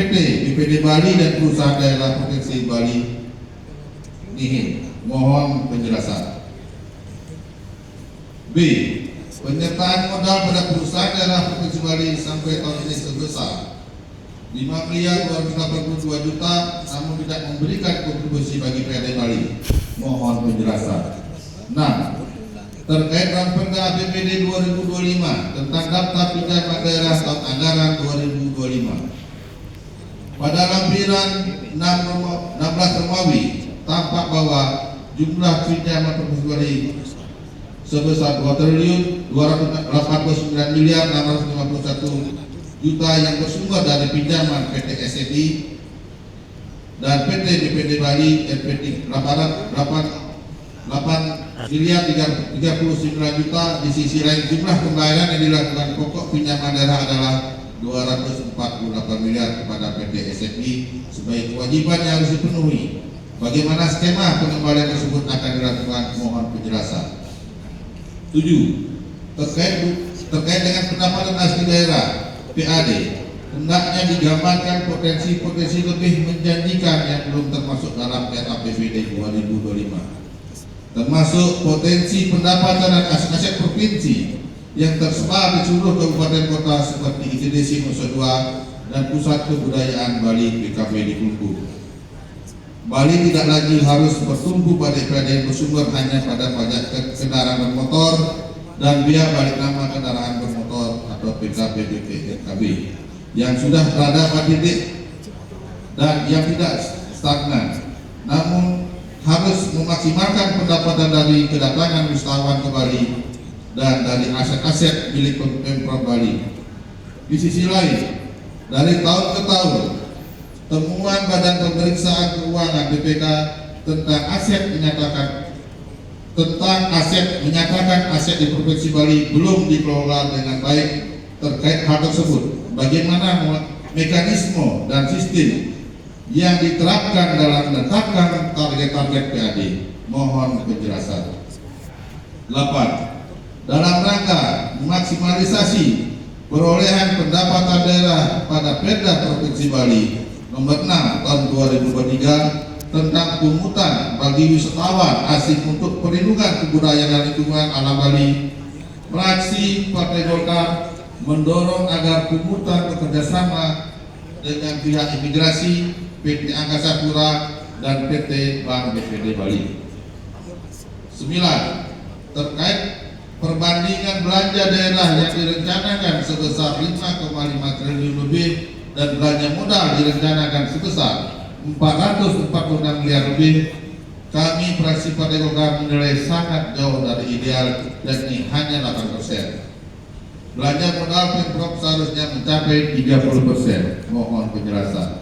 PT BPD Bali dan Perusahaan Daerah Provinsi Bali Nihil. Mohon penjelasan. B. Penyertaan modal pada Perusahaan Daerah Provinsi Bali sampai tahun ini sebesar 5.282 juta, namun tidak memberikan kontribusi bagi PAD Bali. Mohon penjelasan. 6. Terkait Raperda APBD 2025 tentang daftar pinjaman daerah tahun anggaran 2025. Pada lampiran 16 Romawi tampak bahwa jumlah pinjaman Provinsi Bali sebesar 2.289.651 juta yang bersumber dari pinjaman PT SMI dan PT BPD Bali LPT 8.039 juta. Di sisi lain jumlah pembayaran yang dilakukan pokok pinjaman daerah adalah 248 miliar kepada PT SMI sebagai kewajiban yang harus dipenuhi. Bagaimana skema pengembalian tersebut akan dilakukan? Mohon penjelasan. 7. Terkait dengan pendapatan asli daerah PAD, hendaknya digambarkan potensi-potensi lebih menjanjikan yang belum termasuk dalam RAPBD 2025, termasuk potensi pendapatan dan aset-aset provinsi yang tersebar di seluruh kabupaten kota seperti ITDC Nusa Dua dan Pusat Kebudayaan Bali PKB di Kelungkung. Bali tidak lagi harus bertumpu pada PAD yang bersumber hanya pada pajak kendaraan bermotor dan biaya balik nama kendaraan bermotor atau PKB yang sudah berada pada titik dan yang tidak stagnan, namun harus memaksimalkan pendapatan dari kedatangan wisatawan ke Bali dan dari aset-aset milik Pemprov Bali. Di sisi lain, dari tahun ke tahun, temuan Badan Pemeriksaan Keuangan BPK tentang menyatakan aset di Provinsi Bali belum dikelola dengan baik. Terkait hal tersebut, bagaimana mekanisme dan sistem yang diterapkan dalam menetapkan target-target PAD? Mohon penjelasan. 8. Dalam rangka memaksimalisasi perolehan pendapatan daerah pada Perda Provinsi Bali Nomor 6 tahun 2023 tentang pungutan bagi wisatawan asing untuk perlindungan kebudayaan dan lingkungan alam Bali, fraksi Partai Golkar mendorong agar pungutan bekerjasama dengan pihak imigrasi, PT Angkasa Pura dan PT Bank BPD Bali. 9. Terkait perbandingan belanja daerah yang direncanakan sebesar 5,5 triliun lebih dan belanja modal direncanakan sebesar 446 miliar lebih, kami fraksi Partai Golkar menilai sangat jauh dari ideal, yakni hanya 8%. Belanja modal Pemprov seharusnya mencapai 30%. Mohon penjelasan.